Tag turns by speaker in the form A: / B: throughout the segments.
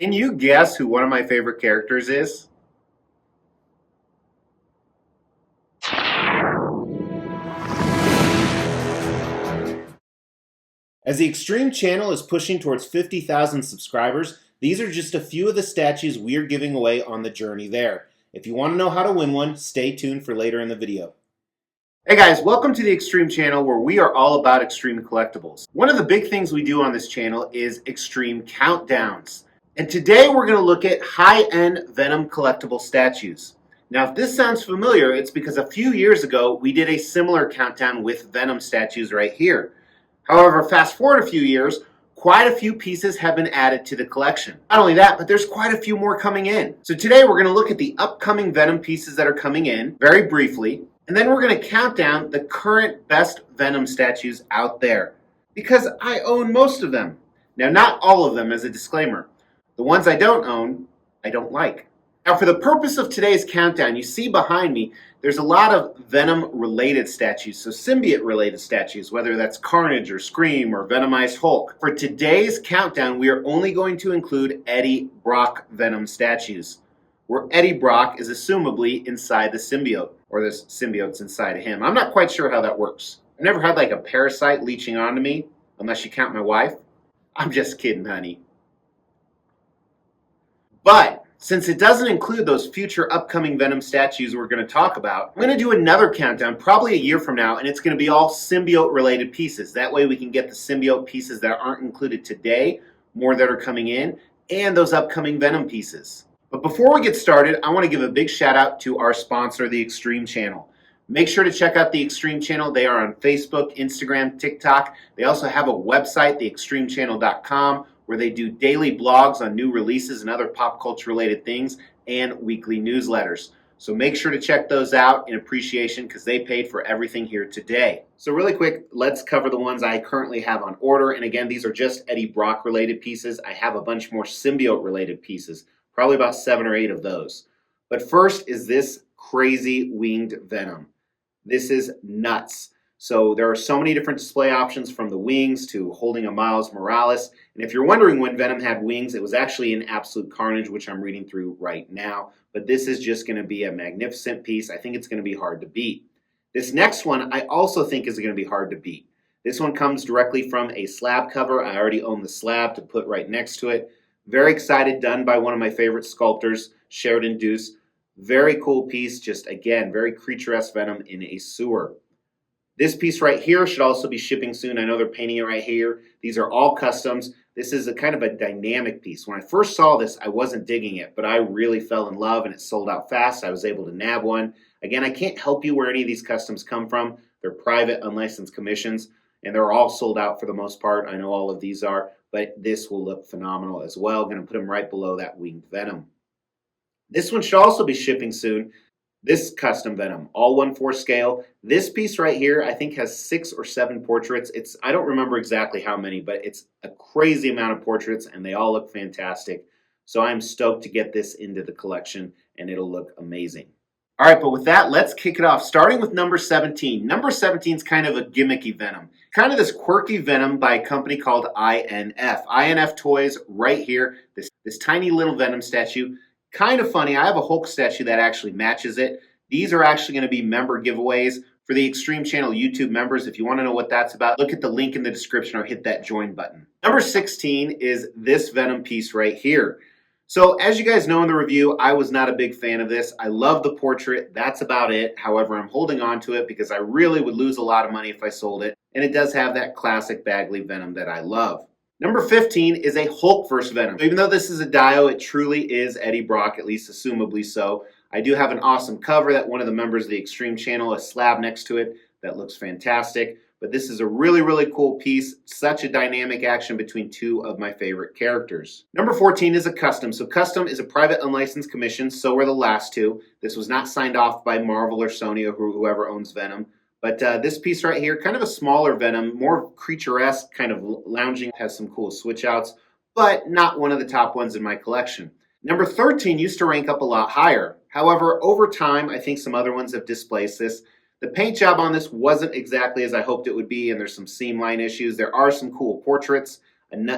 A: Can you guess who one of my favorite characters is? As the Extreme channel is pushing towards 50,000 subscribers, these are just a few of the statues we're giving away on the journey there. If you want to know how to win one, stay tuned for later in the video. Hey guys, welcome to the Extreme channel where we are all about extreme collectibles. One of the big things we do on this channel is extreme countdowns. And today we're going to look at high-end Venom collectible statues. Now if this sounds familiar, it's because a few years ago we did a similar countdown with Venom statues right here. However, fast forward a few years, quite a few pieces have been added to the collection. Not only that, but there's quite a few more coming in. So today we're going to look at the upcoming Venom pieces that are coming in, very briefly, and then we're going to count down the current best Venom statues out there. Because I own most of them. Now, not all of them as a disclaimer. The ones I don't own, I don't like. Now, for the purpose of today's countdown, you see behind me, there's a lot of Venom-related statues, so symbiote-related statues, whether that's Carnage or Scream or Venomized Hulk. For today's countdown, we are only going to include Eddie Brock Venom statues, where Eddie Brock is assumably inside the symbiote, or the symbiote's inside of him. I'm not quite sure how that works. I've never had like a parasite leeching onto me, unless you count my wife. I'm just kidding, honey. But since it doesn't include those future upcoming Venom statues we're going to talk about, I'm going to do another countdown probably a year from now, and it's going to be all symbiote related pieces. That way we can get the symbiote pieces that aren't included today, more that are coming in, and those upcoming Venom pieces. But before we get started, I want to give a big shout out to our sponsor, the Extreme channel. Make sure to check out the Extreme channel. They are on Facebook, Instagram, TikTok. They also have a website, theextremechannel.com, where they do daily blogs on new releases and other pop culture related things, and weekly newsletters. So make sure to check those out in appreciation because they paid for everything here today. So really quick, let's cover the ones I currently have on order. And again, these are just Eddie Brock related pieces. I have a bunch more symbiote related pieces, probably about 7 or 8 of those. But first is this crazy winged Venom. This is nuts. So there are so many different display options, from the wings to holding a Miles Morales. And if you're wondering when Venom had wings, it was actually in Absolute Carnage, which I'm reading through right now. But this is just going to be a magnificent piece. I think it's going to be hard to beat. This next one I also think is going to be hard to beat. This one comes directly from a slab cover. I already own the slab to put right next to it. Very excited, done by one of my favorite sculptors, Sheridan Deuce. Very cool piece, just again, very creature-esque Venom in a sewer. This piece right here should also be shipping soon. I know they're painting it right here. These are all customs. This is a kind of a dynamic piece. When I first saw this, I wasn't digging it, but I really fell in love and it sold out fast. I was able to nab one. Again, I can't help you where any of these customs come from. They're private, unlicensed commissions, and they're all sold out for the most part. I know all of these are, but this will look phenomenal as well. I'm going to put them right below that winged Venom. This one should also be shipping soon. This custom Venom, all 1/4 scale. This piece right here, I think, has 6 or 7 portraits. I don't remember exactly how many, but it's a crazy amount of portraits, and they all look fantastic. So I'm stoked to get this into the collection, and it'll look amazing. All right, but with that, let's kick it off, starting with number 17. Number 17 is kind of a gimmicky Venom. Kind of this quirky Venom by a company called INF. INF Toys right here, this tiny little Venom statue. Kind of funny, I have a Hulk statue that actually matches it. These are actually going to be member giveaways for the Extreme Channel YouTube members. If you want to know what that's about, look at the link in the description or hit that join button. Number 16 is this Venom piece right here. So as you guys know in the review, I was not a big fan of this. I love the portrait. That's about it. However, I'm holding on to it because I really would lose a lot of money if I sold it. And it does have that classic Bagley Venom that I love. Number 15 is a Hulk vs. Venom. Even though this is a dio, it truly is Eddie Brock, at least assumably so. I do have an awesome cover that one of the members of the Extreme channel, a slab next to it, that looks fantastic. But this is a really, really cool piece. Such a dynamic action between 2 of my favorite characters. Number 14 is a custom. So custom is a private unlicensed commission. So were the last 2. This was not signed off by Marvel or Sony or whoever owns Venom. But this piece right here, kind of a smaller Venom, more creature-esque, kind of lounging, has some cool switch outs, but not one of the top ones in my collection. Number 13 used to rank up a lot higher. However, over time, I think some other ones have displaced this. The paint job on this wasn't exactly as I hoped it would be, and there's some seam line issues. There are some cool portraits.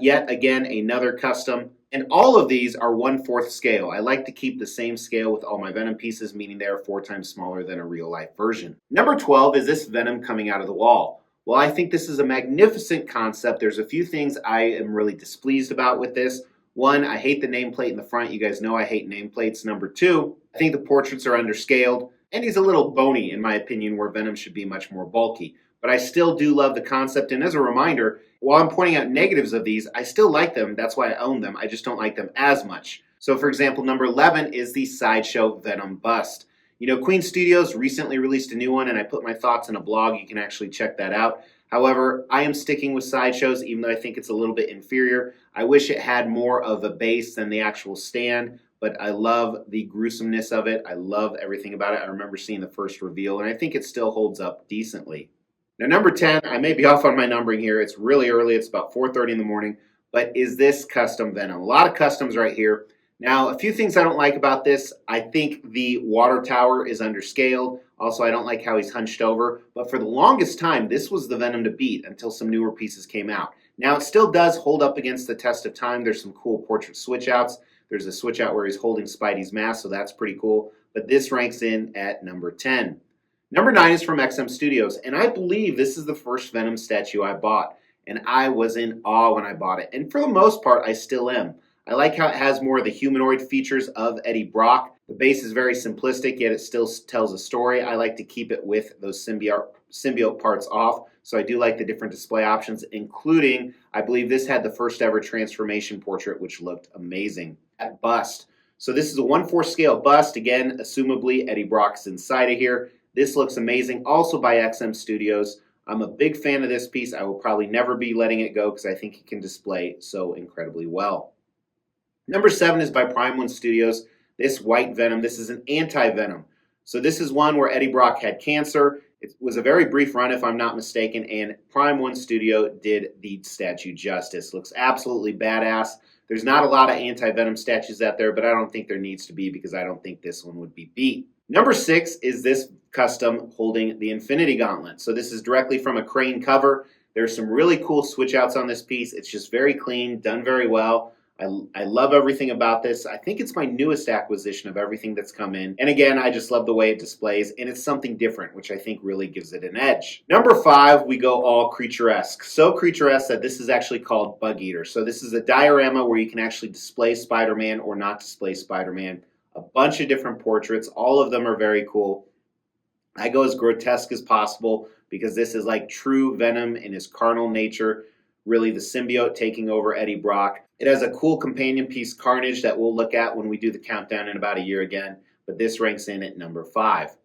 A: Yet again, another custom. And all of these are 1/4 scale. I like to keep the same scale with all my Venom pieces, meaning they are 4 times smaller than a real life version. Number 12 is this Venom coming out of the wall. Well, I think this is a magnificent concept. There's a few things I am really displeased about with this. One, I hate the nameplate in the front. You guys know I hate nameplates. Number two, I think the portraits are underscaled, and he's a little bony in my opinion, where Venom should be much more bulky. But I still do love the concept, and as a reminder, while I'm pointing out negatives of these, I still like them. That's why I own them. I just don't like them as much. So for example, number 11 is the Sideshow Venom bust. You know, Queen Studios recently released a new one, and I put my thoughts in a blog. You can actually check that out. However, I am sticking with Sideshows, even though I think it's a little bit inferior. I wish it had more of a base than the actual stand, but I love the gruesomeness of it. I love everything about it. I remember seeing the first reveal, and I think it still holds up decently. Now, number 10, I may be off on my numbering here. It's really early. It's about 4:30 in the morning. But is this custom Venom? A lot of customs right here. Now, a few things I don't like about this. I think the water tower is underscaled. Also, I don't like how he's hunched over. But for the longest time, this was the Venom to beat until some newer pieces came out. Now, it still does hold up against the test of time. There's some cool portrait switch outs. There's a switch out where he's holding Spidey's mask, so that's pretty cool. But this ranks in at number 10. Number 9 is from XM Studios, and I believe this is the first Venom statue I bought. And I was in awe when I bought it. And for the most part, I still am. I like how it has more of the humanoid features of Eddie Brock. The base is very simplistic, yet it still tells a story. I like to keep it with those symbiote parts off. So I do like the different display options, including, I believe this had the first ever transformation portrait, which looked amazing. At bust. So this is a 1/4 scale bust. Again, assumably Eddie Brock's inside of here. This looks amazing, also by XM Studios. I'm a big fan of this piece. I will probably never be letting it go because I think it can display so incredibly well. Number 7 is by Prime One Studios. This white Venom, this is an anti-Venom. So this is one where Eddie Brock had cancer. It was a very brief run, if I'm not mistaken, and Prime One Studio did the statue justice. Looks absolutely badass. There's not a lot of anti-Venom statues out there, but I don't think there needs to be because I don't think this one would be beat. Number 6 is this custom holding the Infinity Gauntlet. So this is directly from a Crane cover. There's some really cool switch outs on this piece. It's just very clean, done very well. I love everything about this. I think it's my newest acquisition of everything that's come in. And again, I just love the way it displays, and it's something different, which I think really gives it an edge. Number 5, we go all creature-esque. So creature-esque that this is actually called Bug Eater. So this is a diorama where you can actually display Spider-Man or not display Spider-Man. A bunch of different portraits. All of them are very cool. I go as grotesque as possible because this is like true Venom in his carnal nature. Really the symbiote taking over Eddie Brock. It has a cool companion piece, Carnage, that we'll look at when we do the countdown in about a year again. But this ranks in at number 5.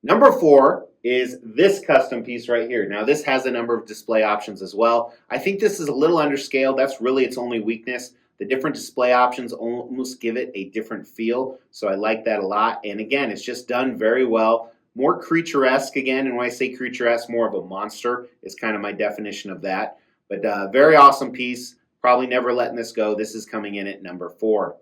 A: Number 4 is this custom piece right here. Now this has a number of display options as well. I think this is a little underscaled. That's really its only weakness. The different display options almost give it a different feel. So I like that a lot. And again, it's just done very well. More creature-esque again. And when I say creature-esque, more of a monster is kind of my definition of that. But very awesome piece. Probably never letting this go. This is coming in at number 4.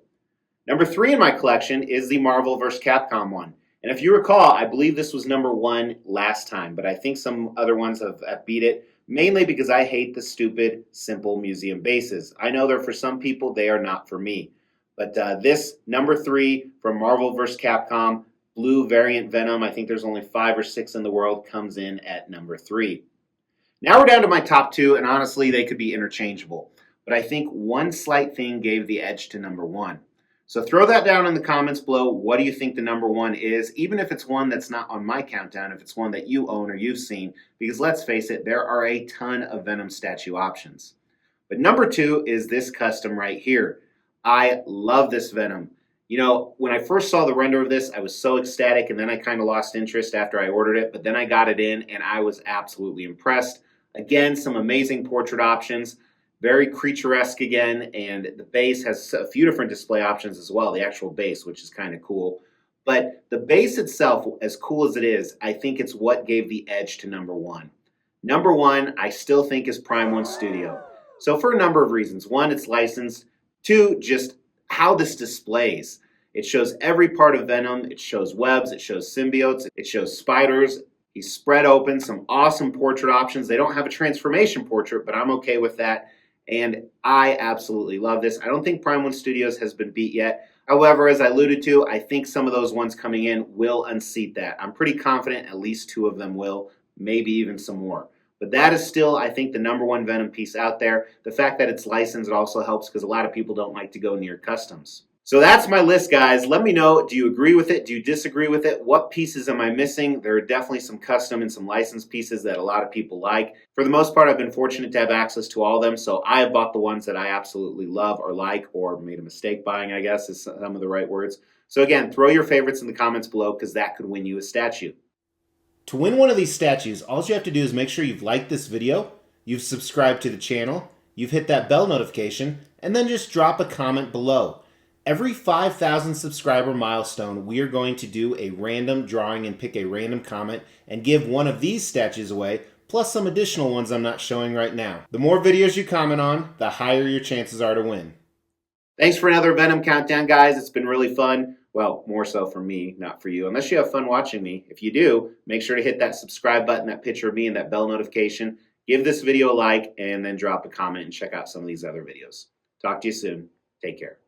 A: Number 3 in my collection is the Marvel vs. Capcom one. And if you recall, I believe this was number 1 last time. But I think some other ones have beat it. Mainly because I hate the stupid, simple museum bases. I know they're for some people. They are not for me. But this number 3 from Marvel vs. Capcom, blue variant Venom, I think there's only 5 or 6 in the world, comes in at number 3. Now we're down to my top 2, and honestly, they could be interchangeable. But I think one slight thing gave the edge to number 1. So throw that down in the comments below. What do you think the number 1 is? Even if it's one that's not on my countdown, if it's one that you own or you've seen. Because let's face it, there are a ton of Venom statue options. But number 2 is this custom right here. I love this Venom. You know, when I first saw the render of this, I was so ecstatic, and then I kind of lost interest after I ordered it. But then I got it in, and I was absolutely impressed. Again, some amazing portrait options. Very creature-esque again, and the base has a few different display options as well, the actual base, which is kind of cool. But the base itself, as cool as it is, I think it's what gave the edge to number 1. Number 1, I still think, is Prime One Studio. So for a number of reasons. 1, it's licensed. 2, just how this displays. It shows every part of Venom. It shows webs. It shows symbiotes. It shows spiders. He's spread open. Some awesome portrait options. They don't have a transformation portrait, but I'm okay with that. and I absolutely love this. I don't think Prime 1 Studios has been beat yet. However, as I alluded to, I think some of those ones coming in will unseat that. I'm pretty confident at least 2 of them will, maybe even some more. But that is still, I think, the #1 Venom piece out there. The fact that it's licensed, it also helps because a lot of people don't like to go near customs. So that's my list, guys. Let me know, do you agree with it? Do you disagree with it? What pieces am I missing? There are definitely some custom and some licensed pieces that a lot of people like. For the most part, I've been fortunate to have access to all of them, so I have bought the ones that I absolutely love or like, or made a mistake buying, I guess is some of the right words. So again, throw your favorites in the comments below because that could win you a statue. To win one of these statues, all you have to do is make sure you've liked this video, you've subscribed to the channel, you've hit that bell notification, and then just drop a comment below. Every 5,000 subscriber milestone, we are going to do a random drawing and pick a random comment and give one of these statues away, plus some additional ones I'm not showing right now. The more videos you comment on, the higher your chances are to win. Thanks for another Venom Countdown, guys. It's been really fun. Well, more so for me, not for you. Unless you have fun watching me. If you do, make sure to hit that subscribe button, that picture of me, and that bell notification. Give this video a like, and then drop a comment and check out some of these other videos. Talk to you soon. Take care.